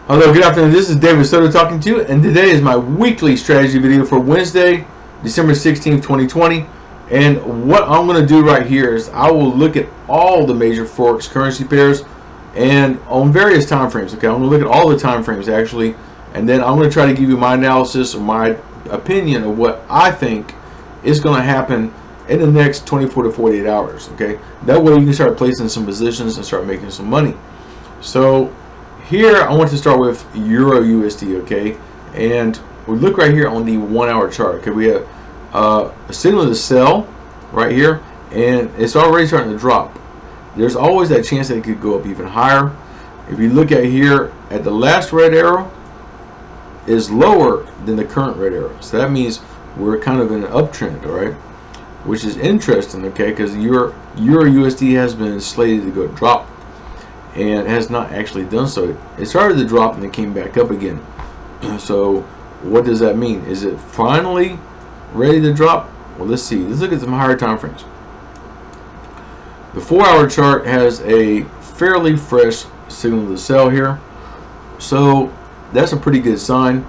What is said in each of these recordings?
Hello, good afternoon. This is David Soto talking to you, and today is my weekly strategy video for Wednesday, December 16th, 2020. And what I'm going to do right here is I will look at all the major Forex currency pairs and on various time frames. Okay, I'm going to look at all the time frames actually, and then I'm going to try to give you my analysis or my opinion of what I think is going to happen in the next 24 to 48 hours. Okay, that way you can start placing some positions and start making some money. So here I want to start with Euro USD, okay, and we look right here on the 1 hour chart. Okay, we have a signal to sell right here, and it's already starting to drop. There's always that chance that it could go up even higher. If you look at here at the last red arrow is lower than the current red arrow, so that means we're kind of in an uptrend, all right, which is interesting, okay, because Euro USD has been slated to go drop and has not actually done so. It started to drop and it came back up again. So what does that mean? Is it finally ready to drop? Well, let's see. Let's look at some higher time frames. The 4 hour chart has a fairly fresh signal to sell here, so that's a pretty good sign,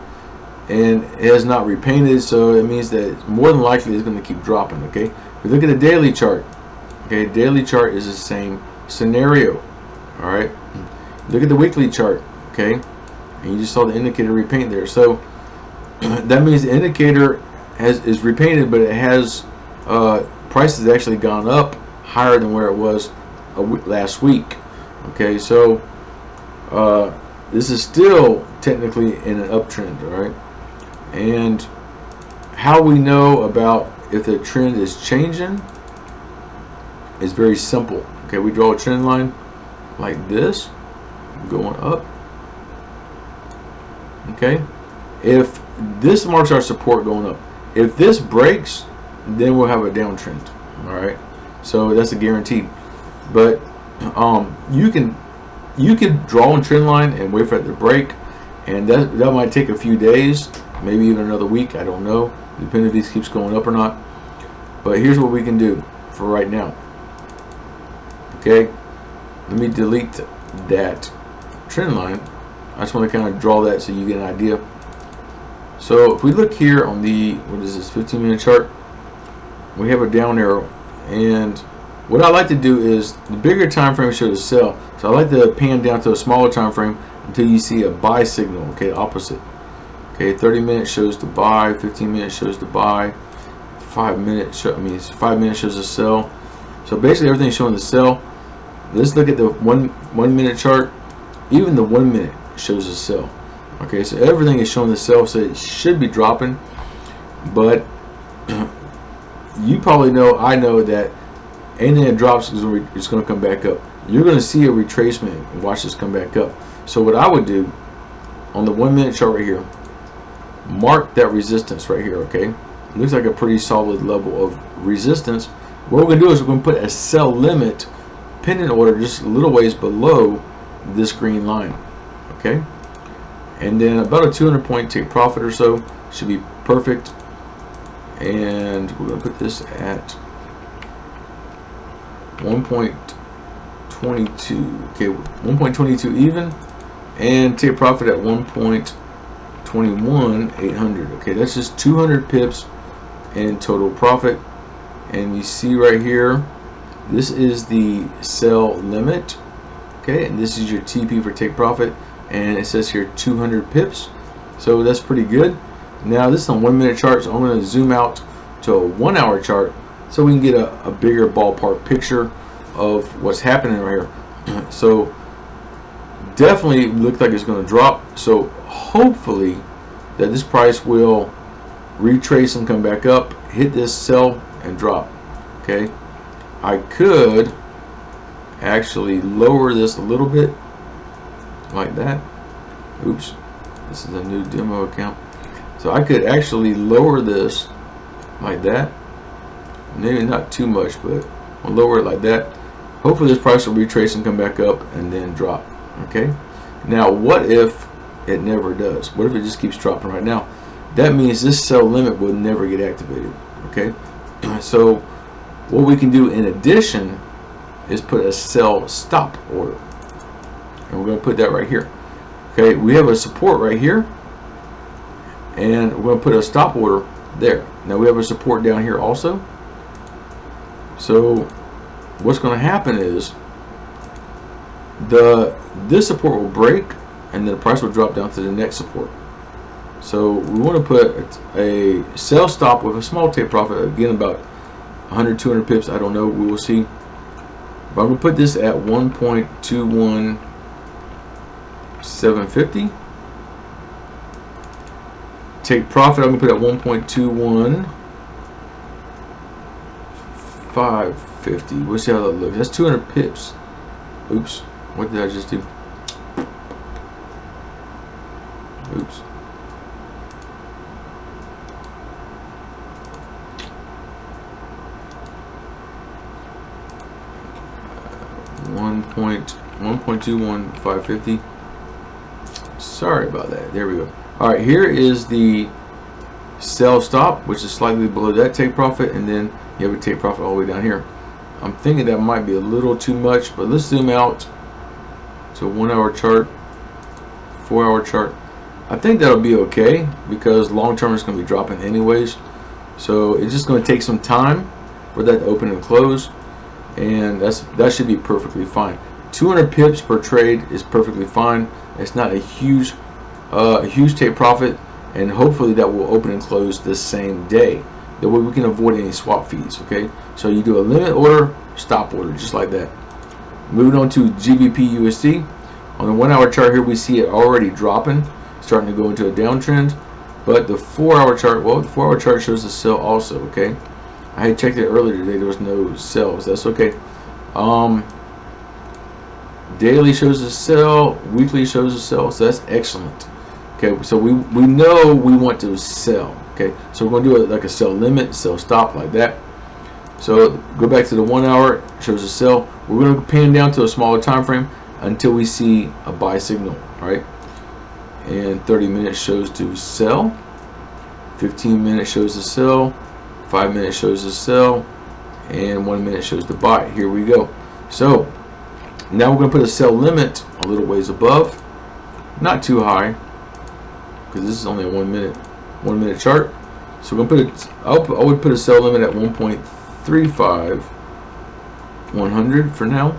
and it has not repainted, so it means that more than likely it's going to keep dropping. Okay, if you look at the daily chart, okay, daily chart is the same scenario. All right, look at the weekly chart, okay, and you just saw the indicator repaint there. So that means the indicator is repainted, but it has prices actually gone up higher than where it was last week. Okay, so this is still technically in an uptrend, all right. And how we know about if the trend is changing is very simple. Okay, we draw a trend line like this going up. Okay, if this marks our support going up, if this breaks, then we'll have a downtrend. All right, so that's a guarantee. But you can draw a trend line and wait for it to break, and that might take a few days, maybe even another week, I don't know, depending if this keeps going up or not. But here's what we can do for right now. Okay, let me delete that trend line. I just want to kind of draw that so you get an idea. So if we look here on the, what is this, 15-minute chart, we have a down arrow, and what I like to do is the bigger time frame shows a sell, so I like to pan down to a smaller time frame until you see a buy signal. Okay, opposite. Okay, 30 minutes shows the buy, 15 minutes shows the buy, 5 minutes 5 minutes shows a sell. So basically everything's showing the sell. Let's look at the one minute chart. Even the 1 minute shows a sell. Okay, so everything is showing the sell, so it should be dropping. But you probably know, I know that anything that drops is going to come back up. You're going to see a retracement and watch this come back up. So what I would do on the 1 minute chart right here, mark that resistance right here. Okay, it looks like a pretty solid level of resistance. What we're going to do is we're going to put a sell limit pending order just a little ways below this green line. Okay, and then about a 200 point take profit or so should be perfect. And we're going to put this at 1.22. Okay, 1.22 even, and take profit at 1.21800. Okay, that's just 200 pips in total profit. And you see right here, this is the sell limit. Okay, and this is your TP for take profit, and it says here 200 pips, so that's pretty good. Now this is on 1 minute chart, so I'm going to zoom out to a 1 hour chart so we can get a bigger ballpark picture of what's happening right here. So definitely looks like it's going to drop, so hopefully that this price will retrace and come back up, hit this sell and drop. Okay, I could actually lower this a little bit like that. Oops, this is a new demo account, so I could actually lower this like that, maybe not too much, but I'll lower it like that. Hopefully this price will retrace and come back up and then drop. Okay, now what if it never does? What if it just keeps dropping right now? That means this sell limit will never get activated. Okay, so what we can do in addition is put a sell stop order, and we're going to put that right here. Okay, we have a support right here, and we're going to put a stop order there. Now we have a support down here also. So what's going to happen is this support will break, and then the price will drop down to the next support. So we want to put a sell stop with a small take profit, again about 100, 200 pips, I don't know, we will see. But I'm going to put this at 1.21750. Take profit, I'm going to put at 1.21550. We'll see how that looks. That's 200 pips. Oops, what did I just do? Oops. $1.21550. Sorry about that. There we go. All right, here is the sell stop, which is slightly below that take profit, and then you have a take profit all the way down here. I'm thinking that might be a little too much, but let's zoom out to a 1 hour chart, 4 hour chart. I think that'll be okay because long term is going to be dropping anyways. So it's just going to take some time for that to open and close, and that should be perfectly fine. 200 pips per trade is perfectly fine. It's not a huge take profit, and hopefully that will open and close the same day. That way we can avoid any swap fees. Okay, so you do a limit order, stop order, just like that. Moving on to GBP USD. On the 1 hour chart here, we see it already dropping, starting to go into a downtrend. But the 4 hour chart, well, the 4 hour chart shows a sell also. Okay, I had checked it earlier today. There was no sells. That's okay. Daily shows a sell, weekly shows a sell, so that's excellent. Okay, so we know we want to sell. Okay, so we're going to do it like a sell limit, sell stop, like that. So go back to the 1 hour, shows a sell. We're going to pan down to a smaller time frame until we see a buy signal. All right, and 30 minutes shows to sell, 15 minutes shows to sell, 5 minutes shows to sell, and 1 minute shows to buy. Here we go. So now we're going to put a sell limit a little ways above, not too high, because this is only a 1 minute chart. So we're going to put it. I would put a sell limit at 1.35 100 for now,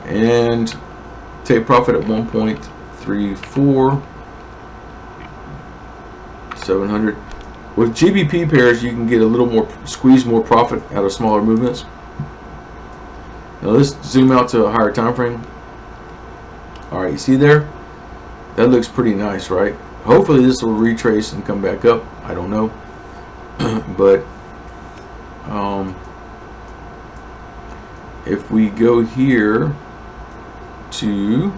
and take profit at 1.34 700. With GBP pairs, you can get a little more, squeeze more profit out of smaller movements. Now let's zoom out to a higher time frame. All right, you see there? That looks pretty nice, right? Hopefully this will retrace and come back up. I don't know, but if we go here to,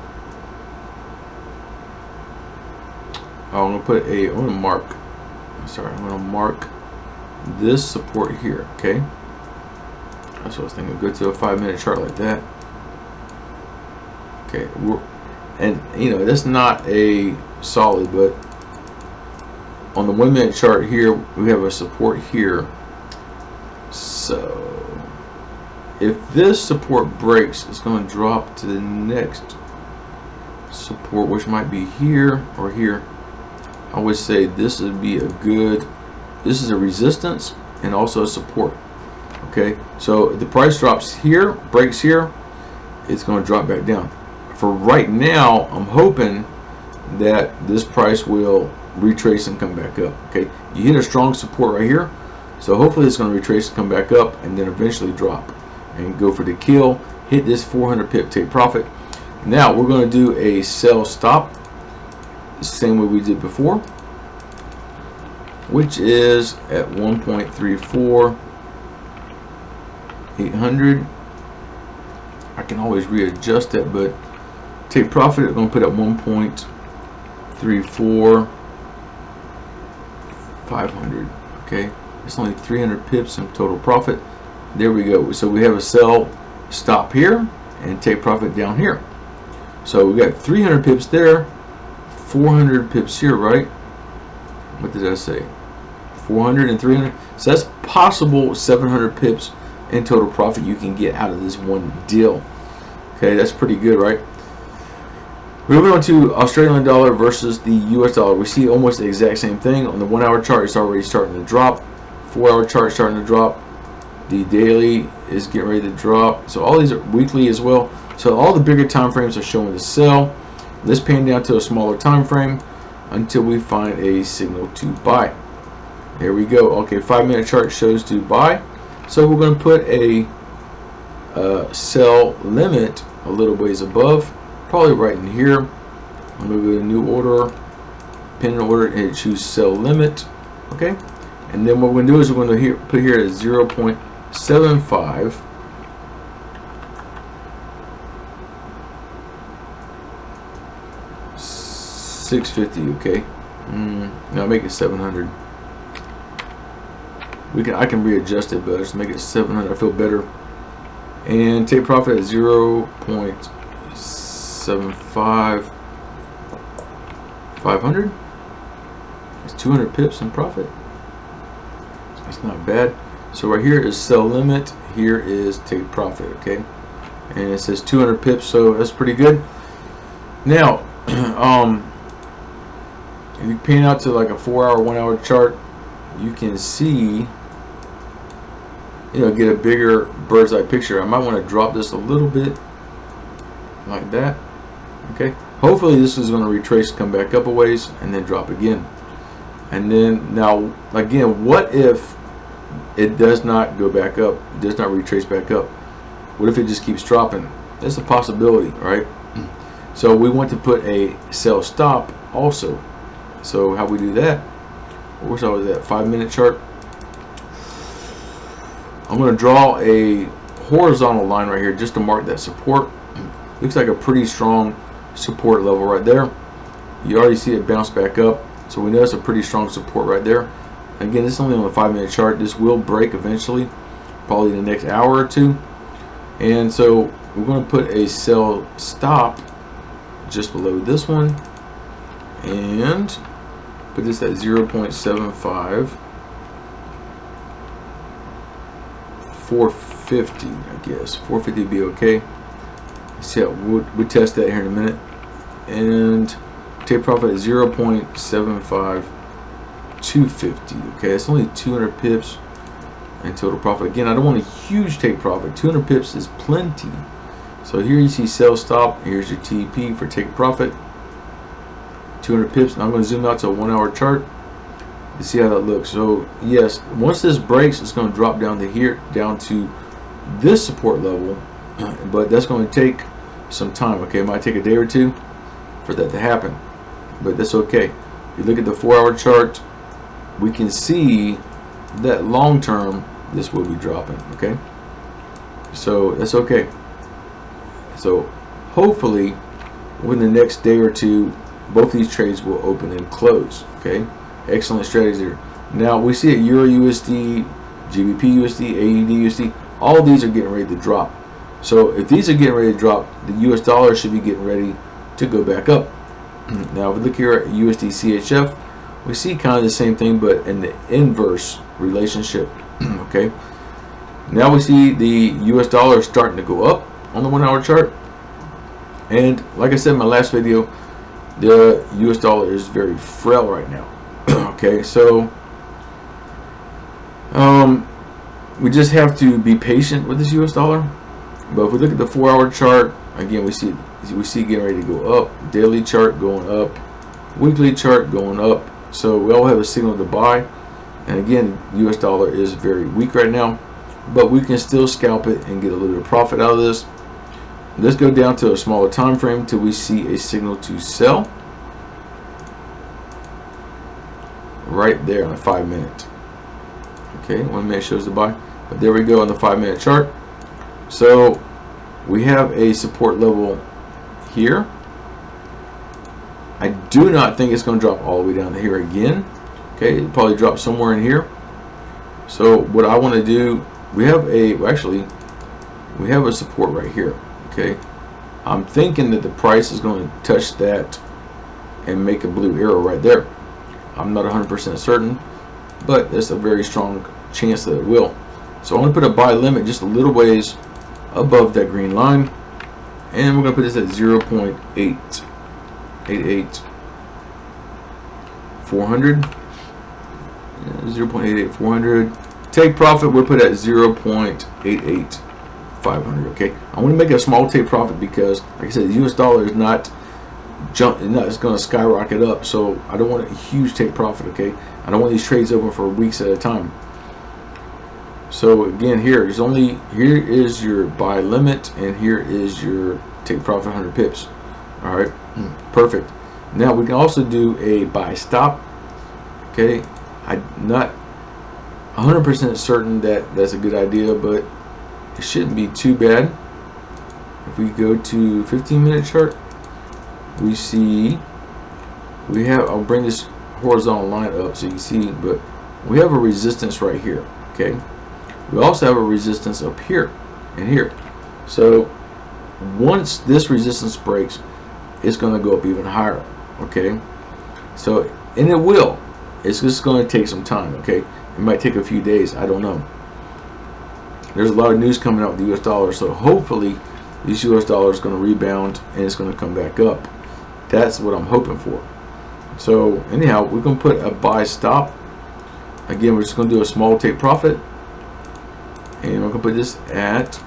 I'm gonna mark. Sorry, I'm gonna mark this support here. Okay. That's what I was thinking. Go to a 5 minute chart like that. Okay, and you know that's not a solid, but on the 1 minute chart here we have a support here. So if this support breaks, it's going to drop to the next support, which might be here or here. I would say this would be a good. This is a resistance and also a support. Okay, so if the price drops here, breaks here, it's going to drop back down. For right now, I'm hoping that this price will retrace and come back up. Okay, you hit a strong support right here, so hopefully it's going to retrace and come back up, and then eventually drop and go for the kill. Hit this 400 pip take profit. Now we're going to do a sell stop, the same way we did before, which is at 1.34 800. I can always readjust it, but take profit, I'm going to put at 1.34 500. Okay, it's only 300 pips in total profit. There we go. So we have a sell stop here and take profit down here. So we got 300 pips there, 400 pips here, right? What did I say? 400 and 300. So that's possible 700 pips in total profit you can get out of this one deal. Okay, that's pretty good, right? Moving on to Australian dollar versus the US dollar. We see almost the exact same thing. On the 1 hour chart, it's already starting to drop. 4 hour chart starting to drop. The daily is getting ready to drop. So all these are weekly as well. So all the bigger time frames are showing the sell. Let's pan down to a smaller time frame until we find a signal to buy. There we go. Okay, 5-minute chart shows to buy. So we're going to put a sell limit a little ways above, probably right in here. I'm going to go to new order, pin order, and choose sell limit. Okay, and then what we're going to do is we're going to put here at 0.75. $650. Okay, now make it 700. I can readjust it, but just make it 700. I feel better. And take profit at 0.75. 500. It's 200 pips in profit. That's not bad. So right here is sell limit. Here is take profit. Okay, and it says 200 pips, so that's pretty good. Now, if you pan out to like a 4 hour, 1 hour chart, you can see, get a bigger bird's eye picture. I might want to drop this a little bit like that. Okay, hopefully this is going to retrace, come back up a ways, and then drop again. And then now again, what if it does not go back up, does not retrace back up? What if it just keeps dropping? That's a possibility, right? So we want to put a sell stop also. So how we do that? Where's always that 5-minute chart? I'm going to draw a horizontal line right here just to mark that support. Looks like a pretty strong support level right there. You already see it bounce back up, so we know it's a pretty strong support right there. Again, this is only on the 5-minute chart. This will break eventually, probably in the next hour or two. And so we're going to put a sell stop just below this one and put this at 0.75. 450, I guess 450 would be okay. See, we'll test that here in a minute. And take profit at 0.75. 250. Okay, it's only 200 pips and total profit. Again, I don't want a huge take profit. 200 pips is plenty. So here you see sell stop. Here's your TP for take profit. 200 pips. Now I'm going to zoom out to a 1 hour chart to see how that looks. So yes, once this breaks, it's going to drop down to here, down to this support level, but that's going to take some time. Okay, it might take a day or two for that to happen, but that's okay. If you look at the 4 hour chart, we can see that long term this will be dropping. Okay, so that's okay. So hopefully within the next day or two, both these trades will open and close. Okay, excellent strategy there. Now we see it Euro USD, GBP USD, AED USD, all these are getting ready to drop. So if these are getting ready to drop, the US dollar should be getting ready to go back up. Now if we look here at USD CHF, we see kind of the same thing, but in the inverse relationship. Okay, now we see the US dollar starting to go up on the 1 hour chart, and like I said in my last video, the US dollar is very frail right now. Okay, so we just have to be patient with this US dollar. But if we look at the 4 hour chart, again we see getting ready to go up, daily chart going up, weekly chart going up. So we all have a signal to buy, and again US dollar is very weak right now, but we can still scalp it and get a little bit of profit out of this. Let's go down to a smaller time frame till we see a signal to sell right there on the 5 minute. Okay, 1 minute shows the buy, but there we go on the 5 minute chart. So we have a support level here. I do not think it's going to drop all the way down to here again. Okay, it'll probably drop somewhere in here. So what I want to do, we have a support right here. Okay, I'm thinking that the price is going to touch that and make a blue arrow right there. I'm not 100% certain, but there's a very strong chance that it will. So I'm going to put a buy limit just a little ways above that green line, and we're going to put this at 0.8. 400. 0.88400. Take profit we'll put at 0.88500. Okay, I want to make a small take profit because, like I said, the US dollar is not it's going to skyrocket up, so I don't want a huge take profit. Okay, I don't want these trades open for weeks at a time. So again, here is your buy limit, and here is your take profit 100 pips. All right, perfect. Now we can also do a buy stop. Okay, I'm not 100% certain that that's a good idea, but it shouldn't be too bad. If we go to 15-minute chart, we see we have, I'll bring this horizontal line up so you can see, but we have a resistance right here. Okay, we also have a resistance up here and here. So once this resistance breaks, it's going to go up even higher. Okay, so, and it will. It's just going to take some time. Okay, it might take a few days. I don't know. There's a lot of news coming out with the US dollar, so hopefully this US dollar is going to rebound and it's going to come back up. That's what I'm hoping for. So anyhow, we're going to put a buy stop. Again, we're just going to do a small take profit, and we're going to put this at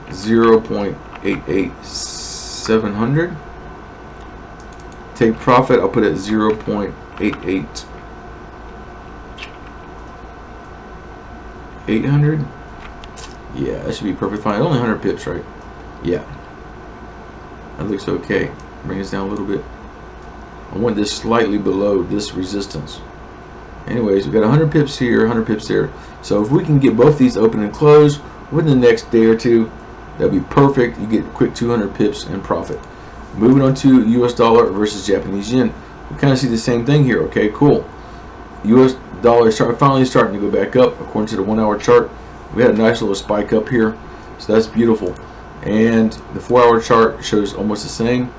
0.88700. Take profit, I'll put it at 0.88800. Yeah, that should be perfect fine. Only 100 pips, right? Yeah, that looks okay. Bring this down a little bit. I want this slightly below this resistance. Anyways, we got 100 pips here, 100 pips there. So if we can get both these open and close within the next day or two, that'd be perfect. You get a quick 200 pips in profit. Moving on to US dollar versus Japanese yen. We kind of see the same thing here. Okay, cool. US dollar is finally starting to go back up according to the 1 hour chart. We had a nice little spike up here, so that's beautiful. And the 4 hour chart shows almost the same.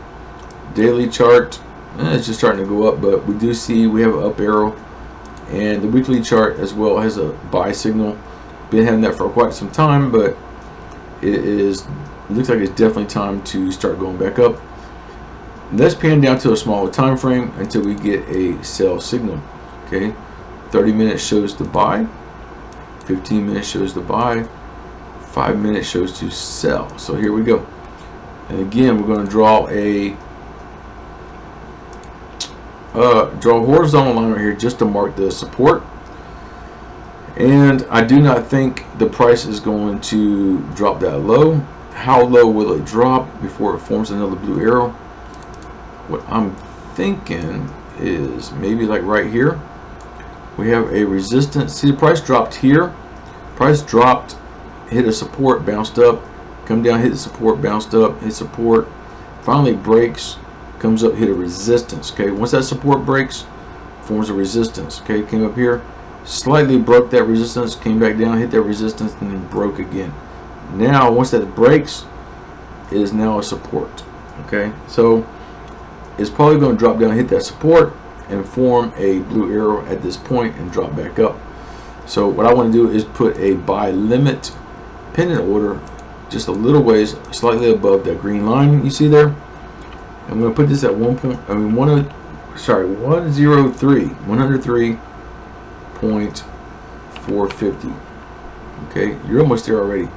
Daily chart, it's just starting to go up, but we do see we have an up arrow. And the weekly chart as well has a buy signal. Been having that for quite some time, but it looks like it's definitely time to start going back up. Let's pan down to a smaller time frame until we get a sell signal. Okay, 30 minutes shows the buy, 15 minutes shows the buy, 5 minutes shows to sell. So here we go. And again, we're going to draw a horizontal line right here just to mark the support. And I do not think the price is going to drop that low. How low will it drop before it forms another blue arrow? What I'm thinking is maybe like right here. We have a resistance. See, the price dropped here. Price dropped, hit a support, bounced up, come down, hit the support, bounced up, hit support, finally breaks, comes up, hit a resistance. Okay, once that support breaks, forms a resistance. Okay, came up here, slightly broke that resistance, came back down, hit that resistance, and then broke again. Now once that breaks, it is now a support. Okay, so it's probably going to drop down, hit that support, and form a blue arrow at this point and drop back up. So what I want to do is put a buy limit pennant order just a little ways, slightly above that green line you see there. I'm going to put this at 103.450. Okay, you're almost there already.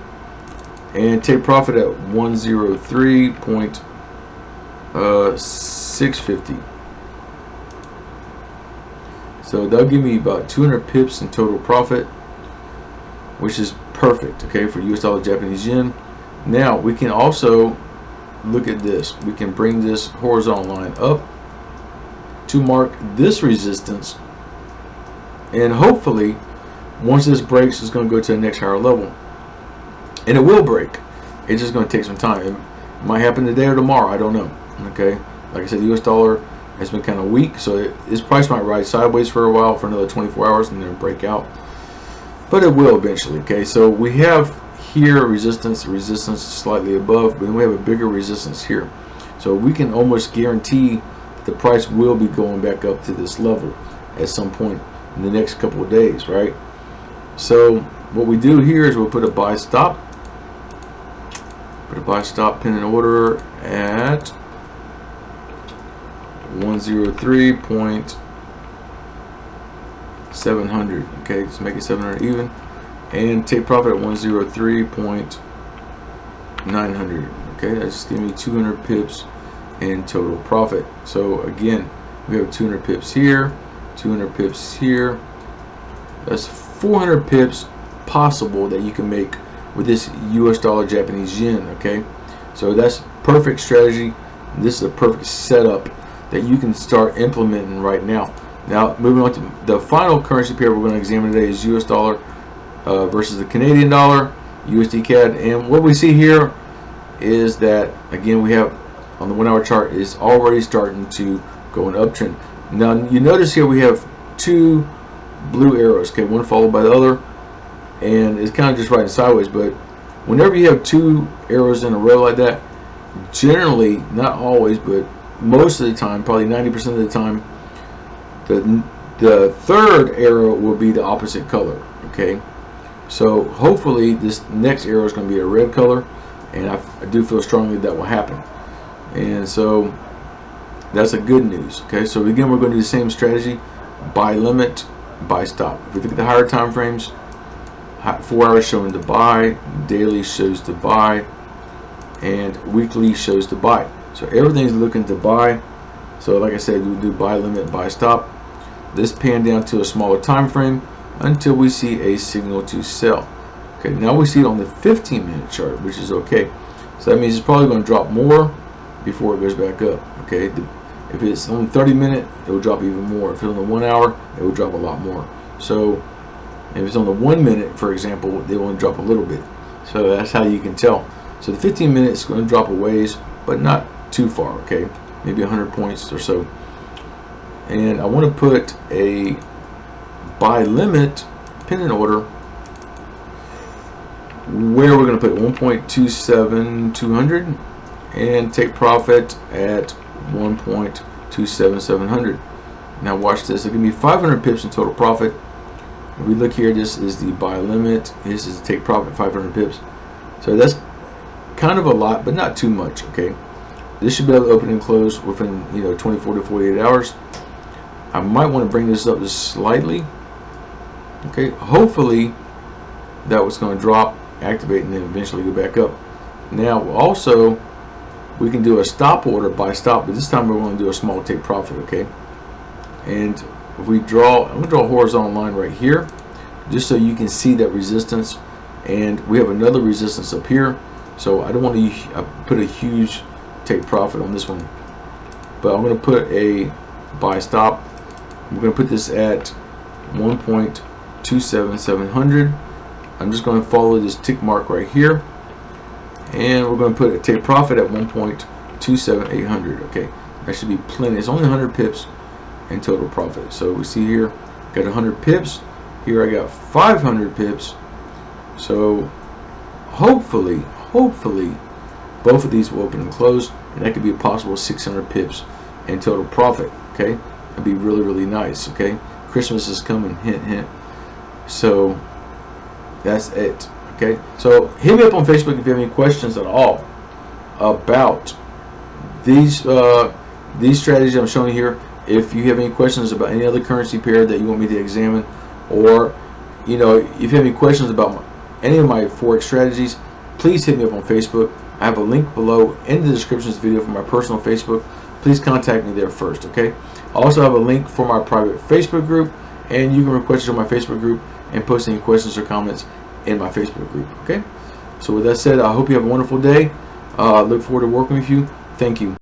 And take profit at 103.650. So that'll give me about 200 pips in total profit, which is perfect. Okay, for US dollar Japanese yen. Now we can also look at this. We can bring this horizontal line up to mark this resistance, and hopefully once this breaks, it's going to go to the next higher level, and it will break. It's just going to take some time. It might happen today or tomorrow, I don't know. Okay, like I said, the US dollar has been kind of weak, so this price might ride sideways for a while, for another 24 hours, and then break out, but it will eventually. Okay, so we have here resistance slightly above, but then we have a bigger resistance here. So we can almost guarantee the price will be going back up to this level at some point in the next couple of days, right? So what we do here is we'll put a buy stop, pennant order at 103.700. Okay, just make it 700 even, and take profit at 103.900. Okay, that's just giving me 200 pips in total profit. So again, we have 200 pips here, 200 pips here. That's 400 pips possible that you can make with this US dollar Japanese yen. Okay, so that's perfect strategy. This is a perfect setup that you can start implementing right now. Now, moving on to the final currency pair we're going to examine today is US dollar versus the Canadian dollar, USD CAD. And what we see here is that, again, we have on the 1 hour chart is already starting to go an uptrend. Now, you notice here we have two blue arrows, okay, one followed by the other, and it's kind of just riding sideways. But whenever you have two arrows in a row like that, generally, not always, but most of the time, probably 90% of the time, the third arrow will be the opposite color. Okay, so hopefully this next arrow is going to be a red color, and I do feel strongly that will happen. And so that's a good news. Okay, so again, we're going to do the same strategy: buy limit, buy stop. If we look at the higher time frames, 4 hours showing to buy, daily shows to buy, and weekly shows to buy. So everything's looking to buy. So like I said, we do buy limit, buy stop. This pan down to a smaller time frame until we see a signal to sell. Okay, now we see it on the 15-minute chart, which is okay. So that means it's probably going to drop more before it goes back up. Okay, if it's on the 30-minute, it will drop even more. If it's on the 1 hour, it will drop a lot more. So if it's on the 1 minute, for example, they will drop a little bit. So that's how you can tell. So the 15 minutes is going to drop a ways, but not too far. Okay, maybe 100 points or so. And I want to put a buy limit pennant order where we're going to put 1.27200 and take profit at 1.27700. Now watch this. It's going to be 500 pips in total profit. If we look here, this is the buy limit. This is the take profit, 500 pips. So that's kind of a lot, but not too much. Okay, this should be able to open and close within 24 to 48 hours. I might want to bring this up just slightly. Okay, hopefully that was going to drop, activate, and then eventually go back up. Now also we can do a stop order, buy stop, but this time we're going to do a small take profit. Okay, and if we draw, I'm going to draw a horizontal line right here just so you can see that resistance, and we have another resistance up here. So I don't want to put a huge take profit on this one, but I'm going to put a buy stop. We're going to put this at 1.27700. I'm just going to follow this tick mark right here, and we're going to put a take profit at 1.27800. Okay, that should be plenty. It's only 100 pips in total profit. So we see here, got 100 pips. Here I got 500 pips. So hopefully both of these will open and close, and that could be a possible 600 pips in total profit. Okay, that'd be really, really nice. Okay, Christmas is coming, hint hint. So that's it. Okay, so hit me up on Facebook if you have any questions at all about these strategies I'm showing here. If you have any questions about any other currency pair that you want me to examine, or if you have any questions about any of my forex strategies, please hit me up on Facebook. I have a link below in the description of this video for my personal Facebook. Please contact me there first. Okay, I also have a link for my private Facebook group, and you can request it on my Facebook group and post any questions or comments in my Facebook group. Okay, so with that said, I hope you have a wonderful day. Look forward to working with you. Thank you.